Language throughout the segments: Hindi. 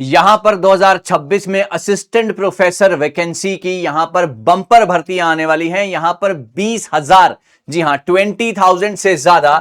यहां पर 2026 में असिस्टेंट प्रोफेसर वैकेंसी की यहां पर बंपर भर्तियां आने वाली हैं। यहां पर 20,000, जी हां 20,000 से ज्यादा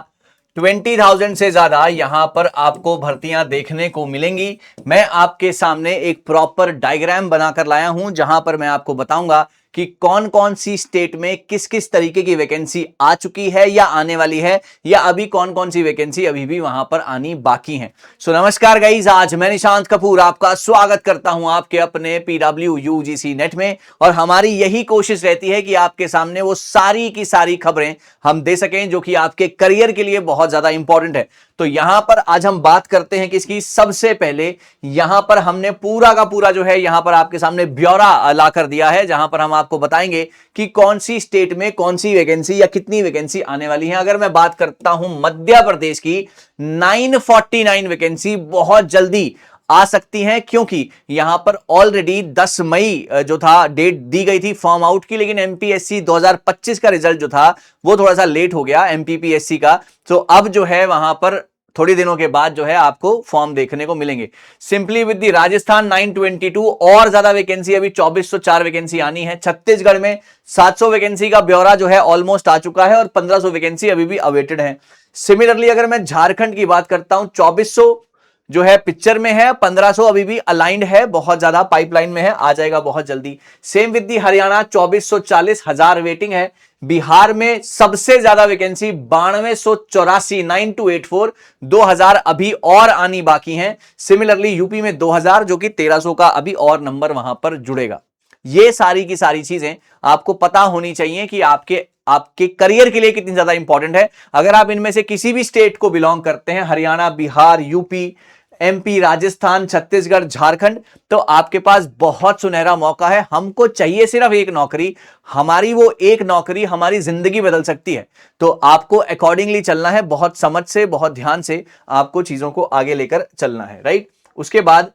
20,000 से ज्यादा यहां पर आपको भर्तियां देखने को मिलेंगी। मैं आपके सामने एक प्रॉपर डायग्राम बनाकर लाया हूं जहां पर मैं आपको बताऊंगा कि कौन कौन सी स्टेट में किस किस तरीके की वैकेंसी आ चुकी है या आने वाली है, या अभी कौन कौन सी वैकेंसी अभी भी वहां पर आनी बाकी है। सो नमस्कार गाइज, आज मैं निशांत कपूर आपका स्वागत करता हूं आपके अपने पीडब्ल्यू यूजीसी नेट में। और हमारी यही कोशिश रहती है कि आपके सामने वो सारी की सारी खबरें हम दे सकें जो कि आपके करियर के लिए बहुत ज्यादा इंपॉर्टेंट है। तो यहां पर आज हम बात करते हैं किसकी। सबसे पहले यहां पर हमने पूरा का पूरा जो है यहां पर आपके सामने ब्यौरा लाकर दिया है, जहां पर हम आपको बताएंगे कि कौन सी स्टेट में कौन सी वैकेंसी या कितनी वैकेंसी आने वाली है। अगर मैं बात करता हूं मध्य प्रदेश की, 949 वैकेंसी बहुत जल्दी आ सकती हैं, क्योंकि यहां पर ऑलरेडी 10 मई जो था डेट दी गई थी फॉर्म आउट की, लेकिन एमपीएससी 2025 का रिजल्ट जो था वो थोड़ा सा लेट हो गया एमपीपीएससी का। तो अब जो है वहां पर थोड़ी दिनों के बाद जो है आपको फॉर्म देखने को मिलेंगे। सिंपली विद दी राजस्थान 922 और ज्यादा वैकेंसी, अभी 2404 वैकेंसी आनी है। छत्तीसगढ़ में 700 वैकेंसी का ब्यौरा जो है ऑलमोस्ट आ चुका है और 1500 वैकेंसी अभी भी अवेटेड है। सिमिलरली अगर मैं झारखंड की बात करता हूं, 2400 जो है पिक्चर में है, 1500 अभी भी अलाइंड है, बहुत ज्यादा पाइपलाइन में है, आ जाएगा बहुत जल्दी। Same with the Haryana 2440, 1000 waiting है। बिहार में सबसे ज्यादा वैकेंसी 9284, 9284, 2000 अभी और आनी बाकी हैं। सिमिलरली यूपी में 2000 जो कि 1300 का अभी और नंबर वहां पर जुड़ेगा। ये सारी की सारी चीजें आपको पता होनी चाहिए कि आपके आपके करियर के लिए कितनी ज्यादा इंपॉर्टेंट है। अगर आप इनमें से किसी भी स्टेट को बिलोंग करते हैं, हरियाणा, बिहार, यूपी, एमपी, राजस्थान, छत्तीसगढ़, झारखंड, तो आपके पास बहुत सुनहरा मौका है। हमको चाहिए सिर्फ एक नौकरी, हमारी वो एक नौकरी हमारी जिंदगी बदल सकती है। तो आपको अकॉर्डिंगली चलना है, बहुत समझ से, बहुत ध्यान से आपको चीजों को आगे लेकर चलना है, राइट। उसके बाद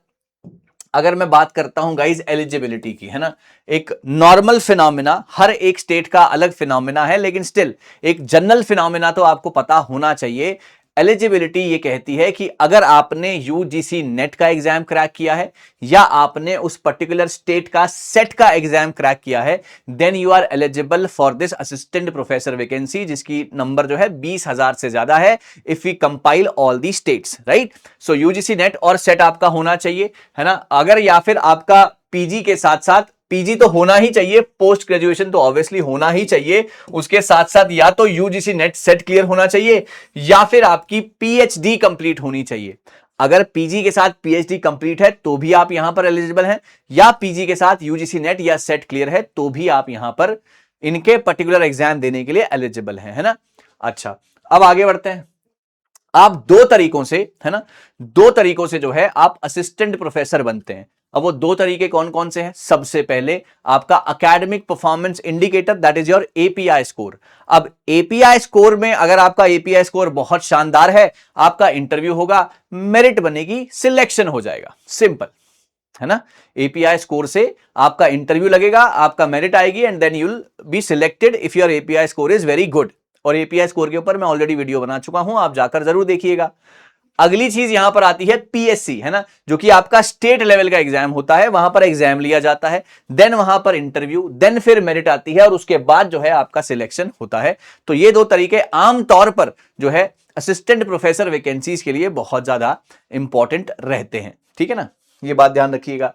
अगर मैं बात करता हूं गाइज एलिजिबिलिटी की, है ना, एक नॉर्मल फिनोमिना, हर एक स्टेट का अलग फिनोमिना है, लेकिन स्टिल एक जनरल फिनोमिना तो आपको पता होना चाहिए। एलिजिबिलिटी ये कहती है कि अगर आपने यूजीसी नेट का एग्जाम क्रैक किया है या आपने उस पर्टिकुलर स्टेट का सेट का एग्जाम क्रैक किया है, then you are eligible for this assistant professor vacancy, जिसकी नंबर जो है 20,000 से ज्यादा है if you compile all the states, right. So UGC NET और सेट आपका होना चाहिए, है ना। अगर या फिर आपका पीजी के साथ साथ, पीजी तो होना ही चाहिए, पोस्ट ग्रेजुएशन तो ऑब्वियसली होना ही चाहिए, उसके साथ साथ या तो यूजीसी नेट सेट क्लियर होना चाहिए या फिर आपकी पीएचडी कंप्लीट होनी चाहिए। अगर पीजी के साथ पीएचडी कंप्लीट है तो भी आप यहां पर एलिजिबल हैं, या पीजी के साथ यूजीसी नेट या सेट क्लियर है तो भी आप यहां पर इनके पर्टिकुलर एग्जाम देने के लिए एलिजिबल हैं, है ना। अच्छा, अब आगे बढ़ते हैं। आप दो तरीकों से, है ना, दो तरीकों से जो है आप असिस्टेंट प्रोफेसर बनते हैं। अब वो दो तरीके कौन कौन से हैं? सबसे पहले आपका academic performance indicator, that is your API score. अब एपीआई स्कोर में अगर आपका एपीआई स्कोर बहुत शानदार है, आपका इंटरव्यू होगा, मेरिट बनेगी, सिलेक्शन हो जाएगा, सिंपल, है ना। एपीआई स्कोर से आपका इंटरव्यू लगेगा, आपका मेरिट आएगी and then you will be selected if your API score is very good. और एपीआई स्कोर के ऊपर मैं ऑलरेडी वीडियो बना चुका हूं, आप जाकर जरूर देखिएगा। अगली चीज यहां पर आती है पीएससी, है ना, जो कि आपका स्टेट लेवल का एग्जाम होता है, वहां पर एग्जाम लिया जाता है, देन वहां पर इंटरव्यू, देन फिर मेरिट आती है और उसके बाद जो है आपका सिलेक्शन होता है। तो ये दो तरीके आमतौर पर जो है असिस्टेंट प्रोफेसर वैकेंसीज के लिए बहुत ज्यादा इंपॉर्टेंट रहते हैं, ठीक है ना, ये बात ध्यान रखिएगा।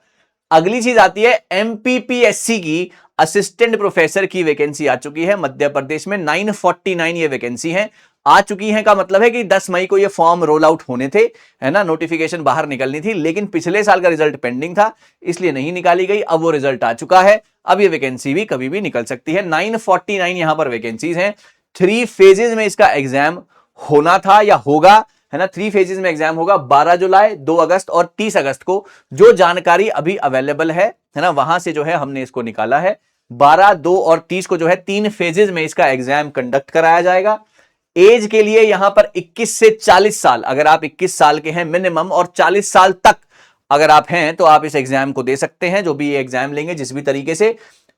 अगली चीज आती है एमपीपीएससी की असिस्टेंट प्रोफेसर की वैकेंसी आ चुकी है मध्य प्रदेश में, 949 ये वैकेंसी है, आ चुकी है का मतलब है कि 10 मई को ये फॉर्म रोल आउट होने थे, है ना, नोटिफिकेशन बाहर निकलनी थी, लेकिन पिछले साल का रिजल्ट पेंडिंग था इसलिए नहीं निकाली गई। अब वो रिजल्ट आ चुका है, अब ये वैकेंसी भी कभी भी निकल सकती है। 949 यहां पर वैकेंसीज हैं। 3 फेजेस में इसका एग्जाम होना था या होगा, है ना, 3 फेजेस में एग्जाम होगा, 12 जुलाई, 2 अगस्त और 30 अगस्त को। जो जानकारी अभी अवेलेबल है ना, वहां से जो है हमने इसको निकाला है। 12, 2 और 30 को जो है 3 फेजेस में इसका एग्जाम कंडक्ट कराया जाएगा। एज के लिए यहां पर 21 से 40 साल, अगर आप 21 साल के हैं मिनिमम और 40 साल तक अगर आप हैं तो आप इस एग्जाम को दे सकते हैं, जो भी ये एग्जाम लेंगे जिस भी तरीके से।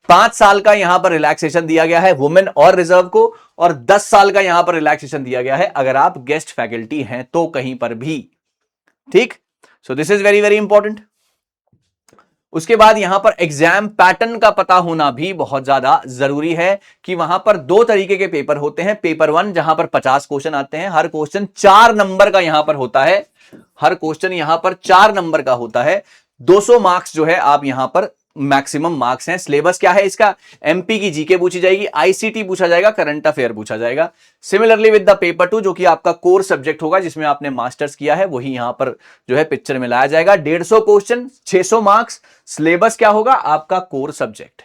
5 साल का यहां पर रिलैक्सेशन दिया गया है वुमेन और रिजर्व को, और 10 साल का यहां पर रिलैक्सेशन दिया गया है अगर आप गेस्ट फैकल्टी हैं तो कहीं पर भी, ठीक। So this is very very important. उसके बाद यहां पर एग्जाम पैटर्न का पता होना भी बहुत ज्यादा जरूरी है कि वहां पर दो तरीके के पेपर होते हैं। पेपर 1 जहां पर 50 क्वेश्चन आते हैं, हर क्वेश्चन 4 नंबर का यहां पर होता है, हर क्वेश्चन यहां पर 4 नंबर का होता है। 200 मार्क्स जो है आप यहां पर मैक्सिमम मार्क्स हैं। सिलेबस क्या है इसका? एमपी की जीके पूछी जाएगी, आईसीटी पूछा जाएगा, करंट अफेयर पूछा जाएगा। सिमिलरली विद द पेपर 2 जो कि आपका कोर सब्जेक्ट होगा, जिसमें आपने मास्टर्स किया है, वही यहां पर जो है पिक्चर में लाया जाएगा। 150 क्वेश्चन, 600 मार्क्स। सिलेबस क्या होगा? आपका कोर सब्जेक्ट।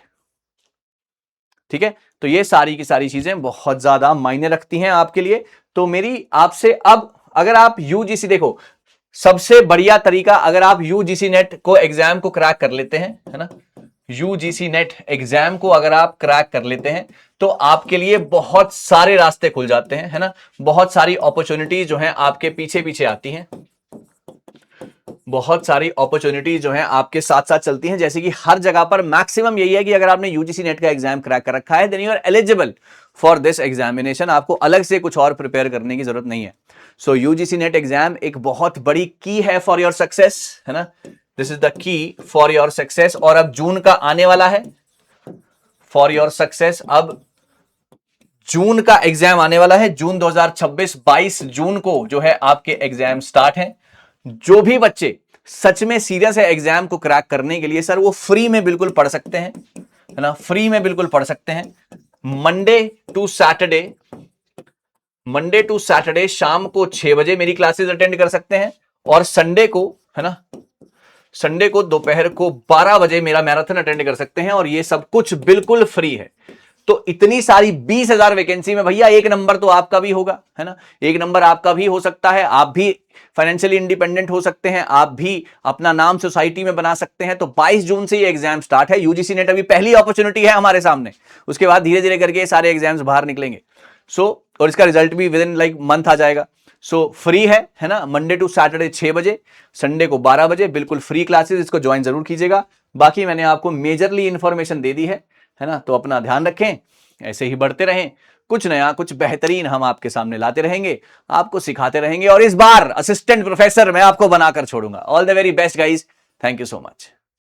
ठीक है, तो ये सारी की सारी चीजें बहुत ज्यादा मायने रखती हैं आपके लिए। तो मेरी आपसे अब, अगर आप यूजीसी देखो, सबसे बढ़िया तरीका, अगर आप यूजीसी नेट को एग्जाम को क्रैक कर लेते हैं, है ना, यूजीसी नेट एग्जाम को अगर आप क्रैक कर लेते हैं तो आपके लिए बहुत सारे रास्ते खुल जाते हैं, है ना, बहुत सारी अपॉर्चुनिटीज जो हैं आपके पीछे पीछे आती हैं, बहुत सारी अपॉर्चुनिटीज जो हैं आपके साथ साथ चलती हैं। जैसे कि हर जगह पर मैक्सिमम यही है कि अगर आपने यूजीसी नेट का एग्जाम क्रैक कर रखा है, then you are eligible for this examination. आपको अलग से कुछ और प्रिपेयर करने की जरूरत नहीं है। सो यूजीसी नेट एग्जाम एक बहुत बड़ी की है फॉर योर सक्सेस, है ना, this is the key for your success. और अब जून का आने वाला है फॉर योर सक्सेस। अब जून का एग्जाम आने वाला है, जून 2026, 22 जून को जो है आपके एग्जाम स्टार्ट हैं। जो भी बच्चे सच में सीरियस है एग्जाम को क्रैक करने के लिए, सर वो फ्री में बिल्कुल पढ़ सकते हैं, है ना, फ्री में बिल्कुल पढ़ सकते हैं। मंडे टू सैटरडे शाम को 6 बजे मेरी क्लासेस अटेंड कर सकते हैं, और संडे को, है ना, संडे को दोपहर को 12 बजे मेरा मैराथन अटेंड कर सकते हैं, और ये सब कुछ बिल्कुल फ्री है। तो इतनी सारी 20,000 वैकेंसी में भैया एक नंबर तो आपका भी होगा, है ना, एक नंबर आपका भी हो सकता है। आप भी फाइनेंशियली इंडिपेंडेंट हो सकते हैं, आप भी अपना नाम सोसाइटी में बना सकते हैं। तो 22 जून से ये एग्जाम स्टार्ट है। यूजीसी नेट अभी पहली अपॉर्चुनिटी है हमारे सामने, उसके बाद धीरे धीरे करके सारे एग्जाम्स बाहर निकलेंगे। और इसका रिजल्ट भी विद इन लाइक मंथ आ जाएगा। फ्री है ना, मंडे टू सैटरडे 6 बजे, संडे को 12 बजे, बिल्कुल फ्री क्लासेस, इसको ज्वाइन जरूर कीजिएगा। बाकी मैंने आपको मेजरली इंफॉर्मेशन दे दी है ना, तो अपना ध्यान रखें, ऐसे ही बढ़ते रहें, कुछ नया कुछ बेहतरीन हम आपके सामने लाते रहेंगे, आपको सिखाते रहेंगे, और इस बार असिस्टेंट प्रोफेसर मैं आपको बनाकर छोड़ूंगा। All the very best guys, thank you so much.